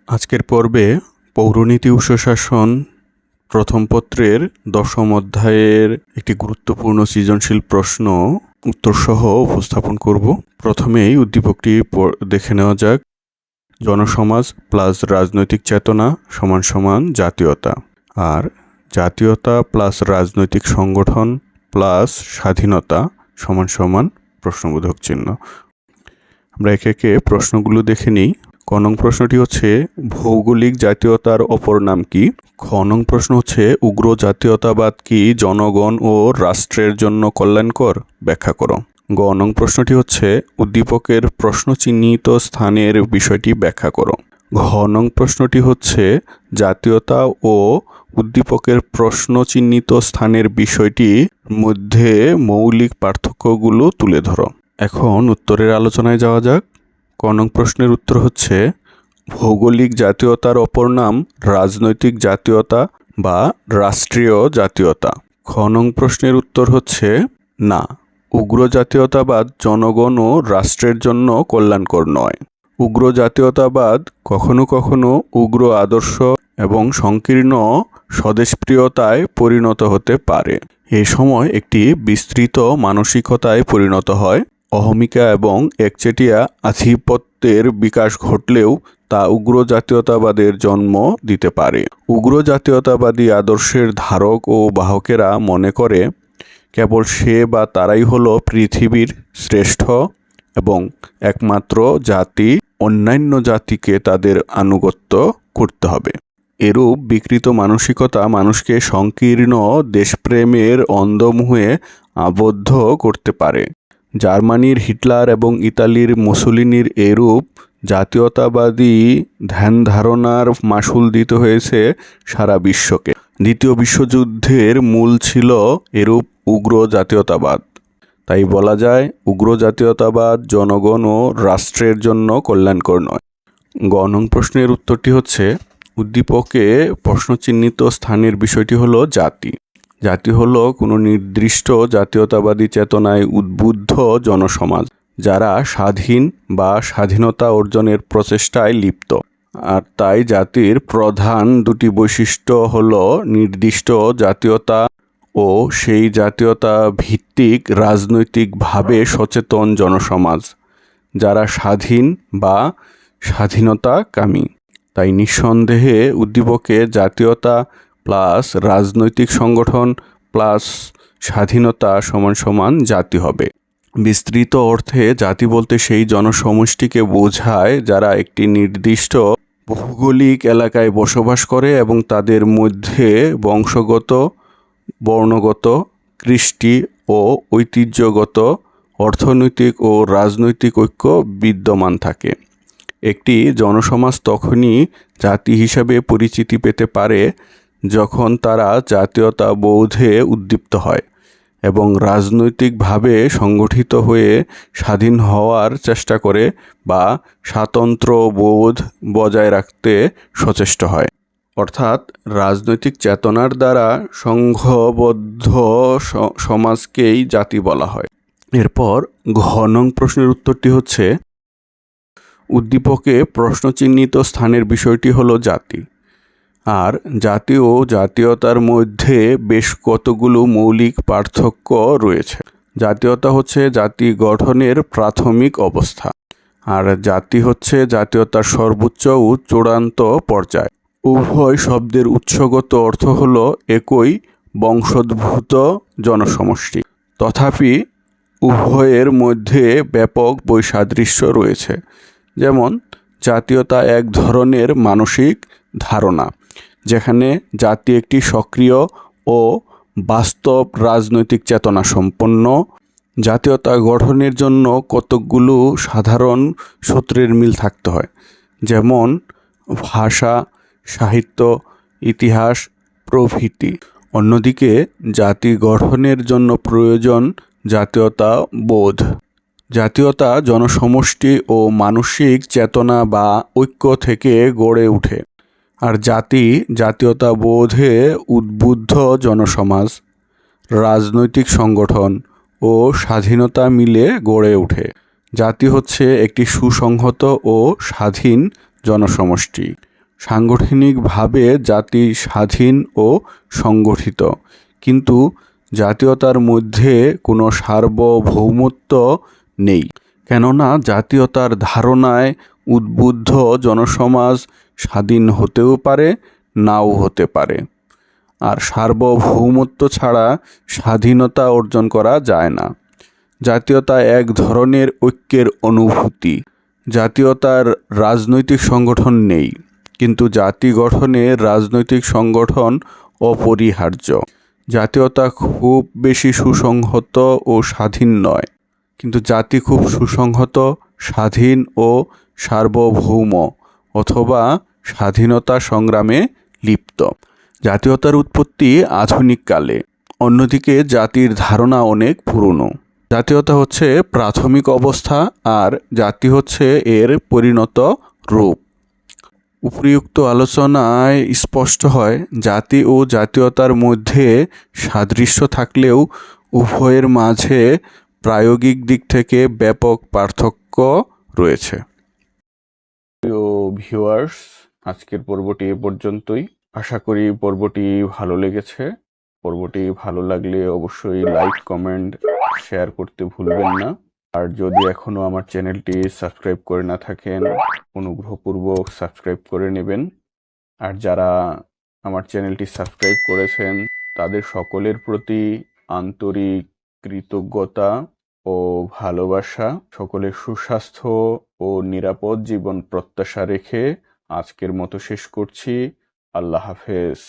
আজকের পর্বে পৌরনীতি ও সুশাসন প্রথম পত্রের 10ম অধ্যায়ের একটি গুরুত্বপূর্ণ সৃজনশীল প্রশ্ন উত্তরসহ উপস্থাপন করব। প্রথমেই উদ্দীপকটি দেখে নেওয়া যাক। জনসমাজ প্লাস রাজনৈতিক চেতনা সমান সমান জাতীয়তা, আর জাতীয়তা প্লাস রাজনৈতিক সংগঠন প্লাস স্বাধীনতা সমান সমান প্রশ্নবোধক চিহ্ন। আমরা একে একে প্রশ্নগুলো দেখে নিই। ক নং প্রশ্নটি হচ্ছে, ভৌগোলিক জাতীয়তার অপর নাম কি? খ নং প্রশ্ন হচ্ছে, উগ্র জাতীয়তাবাদ কি জনগণ ও রাষ্ট্রের জন্য কল্যাণকর? ব্যাখ্যা করো। গ নং প্রশ্নটি হচ্ছে, উদ্দীপকের প্রশ্ন চিহ্নিত স্থানের বিষয়টি ব্যাখ্যা করো। ঘ নং প্রশ্নটি হচ্ছে, জাতীয়তা ও উদ্দীপকের প্রশ্ন চিহ্নিত স্থানের বিষয়টির মধ্যে মৌলিক পার্থক্যগুলো তুলে ধরো। এখন উত্তরের আলোচনায় যাওয়া যাক। ক নং প্রশ্নের উত্তর হচ্ছে, ভৌগোলিক জাতীয়তার অপর নাম রাজনৈতিক জাতীয়তা বা রাষ্ট্রীয় জাতীয়তা। খ নং প্রশ্নের উত্তর হচ্ছে না, উগ্র জাতীয়তাবাদ জনগণ ও রাষ্ট্রের জন্য কল্যাণকর নয়। উগ্র জাতীয়তাবাদ কখনো কখনো উগ্র আদর্শ এবং সংকীর্ণ স্বদেশপ্রিয়তায় পরিণত হতে পারে। এ সময় একটি বিস্তৃত মানসিকতায় পরিণত হয়। অহমিকা এবং একচেটিয়া আধিপত্যের বিকাশ ঘটলেও তা উগ্র জাতীয়তাবাদের জন্ম দিতে পারে। উগ্র জাতীয়তাবাদী আদর্শের ধারক ও বাহকেরা মনে করে কেবল সে বা তারাই হলো পৃথিবীর শ্রেষ্ঠ এবং একমাত্র জাতি, অন্যান্য জাতিকে তাদের আনুগত্য করতে হবে। এরূপ বিকৃত মানসিকতা মানুষকে সংকীর্ণ দেশপ্রেমের অন্ধমোহে আবদ্ধ করতে পারে। জার্মানির হিটলার এবং ইতালির মুসোলিনির এরূপ জাতীয়তাবাদী ধ্যানধারণার মাসুল দিতে হয়েছে সারা বিশ্বকে। দ্বিতীয় বিশ্বযুদ্ধের মূল ছিল এরূপ উগ্র জাতীয়তাবাদ। তাই বলা যায়, উগ্র জাতীয়তাবাদ জনগণ ও রাষ্ট্রের জন্য কল্যাণকর নয়। গ নং প্রশ্নের উত্তরটি হচ্ছে, উদ্দীপকে প্রশ্নচিহ্নিত স্থানের বিষয়টি হলো জাতি। জাতি হলো কোনো নির্দিষ্ট জাতীয়তাবাদী চেতনায় উদ্বুদ্ধ জনসমাজ যারা স্বাধীন বা স্বাধীনতা অর্জনের প্রচেষ্টায় লিপ্ত। আর তাই জাতির প্রধান দুটি বৈশিষ্ট্য হলো নির্দিষ্ট জাতীয়তা ও সেই জাতীয়তা ভিত্তিক রাজনৈতিকভাবে সচেতন জনসমাজ যারা স্বাধীন বা স্বাধীনতাকামী। তাই নিঃসন্দেহে উদ্দীপকে জাতীয়তা প্লাস রাজনৈতিক সংগঠন প্লাস স্বাধীনতা সমান সমান জাতি হবে। বিস্তৃত অর্থে জাতি বলতে সেই জনসমষ্টিকে বোঝায় যারা একটি নির্দিষ্ট ভৌগোলিক এলাকায় বসবাস করে এবং তাদের মধ্যে বংশগত, বর্ণগত, কৃষ্টি ও ঐতিহ্যগত, অর্থনৈতিক ও রাজনৈতিক ঐক্য বিদ্যমান থাকে। একটি জনসমাজ তখনই জাতি হিসাবে পরিচিতি পেতে পারে যখন তারা জাতীয়তা বোধে উদ্দীপ্ত হয় এবং রাজনৈতিকভাবে সংগঠিত হয়ে স্বাধীন হওয়ার চেষ্টা করে বা স্বাতন্ত্র্য বোধ বজায় রাখতে সচেষ্ট হয়। অর্থাৎ রাজনৈতিক চেতনার দ্বারা সংঘবদ্ধ সমাজকেই জাতি বলা হয়। এরপর ঘ নং প্রশ্নের উত্তরটি হচ্ছে, উদ্দীপকে প্রশ্নচিহ্নিত স্থানের বিষয়টি হলো জাতি। আর জাতি ও জাতীয়তার মধ্যে বেশ কতগুলো মৌলিক পার্থক্য রয়েছে। জাতীয়তা হচ্ছে জাতি গঠনের প্রাথমিক অবস্থা, আর জাতি হচ্ছে জাতীয়তার সর্বোচ্চ ও চূড়ান্ত পর্যায়। উভয় শব্দের উৎসগত অর্থ হল একই বংশোদ্ভূত জনসমষ্টি। তথাপি উভয়ের মধ্যে ব্যাপক বৈসাদৃশ্য রয়েছে। যেমন জাতীয়তা এক ধরনের মানসিক ধারণা, যেখানে জাতি একটি সক্রিয় ও বাস্তব রাজনৈতিক চেতনা সম্পন্ন। জাতীয়তা গঠনের জন্য কতকগুলো সাধারণ সূত্রের মিল থাকতে হয়, যেমন ভাষা, সাহিত্য, ইতিহাস প্রভৃতি। অন্যদিকে জাতি গঠনের জন্য প্রয়োজন জাতীয়তা বোধ। জাতীয়তা জনসমষ্টি ও মানসিক চেতনা বা ঐক্য থেকে গড়ে ওঠে, আর জাতি জাতীয়তা বোধে উদ্বুদ্ধ জনসমাজ, রাজনৈতিক সংগঠন ও স্বাধীনতা মিলে গড়ে ওঠে। জাতি হচ্ছে একটি সুসংহত ও স্বাধীন জনসমষ্টি। সাংগঠনিকভাবে জাতি স্বাধীন ও সংগঠিত, কিন্তু জাতীয়তার মধ্যে কোনো সার্বভৌমত্ব নেই। কেননা জাতীয়তার ধারণায় উদ্বুদ্ধ জনসমাজ স্বাধীন হতেও পারে, নাও হতে পারে। আর সার্বভৌমত্ব ছাড়া স্বাধীনতা অর্জন করা যায় না। জাতীয়তা এক ধরনের ঐক্যের অনুভূতি। জাতীয়তার রাজনৈতিক সংগঠন নেই, কিন্তু জাতি গঠনে রাজনৈতিক সংগঠন অপরিহার্য। জাতীয়তা খুব বেশি সুসংহত ও স্বাধীন নয়, কিন্তু জাতি খুব সুসংহত, স্বাধীন ও সার্বভৌম অথবা স্বাধীনতা সংগ্রামে লিপ্ত। জাতীয়তার উৎপত্তি আধুনিক কালে, অন্যদিকে জাতির ধারণা অনেক পুরনো। জাতীয়তা হচ্ছে প্রাথমিক অবস্থা আর জাতি হচ্ছে এর পরিণত রূপ। উপরিউক্ত আলোচনায় স্পষ্ট হয়, জাতি ও জাতীয়তার মধ্যে সাদৃশ্য থাকলেও উভয়ের মাঝে প্রায়োগিক দিক থেকে ব্যাপক পার্থক্য রয়েছে। প্রিয় ভিউয়ার্স, আজকের পর্বটি এ পর্যন্তই। আশা করি পর্বটি ভালো লেগেছে। পর্বটি ভালো লাগলে অবশ্যই লাইক, কমেন্ট, শেয়ার করতে ভুলবেন না। আর যদি এখনও আমার চ্যানেলটি সাবস্ক্রাইব করে না থাকেন, অনুগ্রহপূর্বক সাবস্ক্রাইব করে নেবেন। আর যারা আমার চ্যানেলটি সাবস্ক্রাইব করেছেন তাদের সকলের প্রতি আন্তরিক কৃতজ্ঞতা ও ভালোবাসা। সকলের সুস্বাস্থ্য ও নিরাপদ জীবন প্রত্যাশা রেখে আজকের মতো শেষ করছি। আল্লাহ হাফেজ।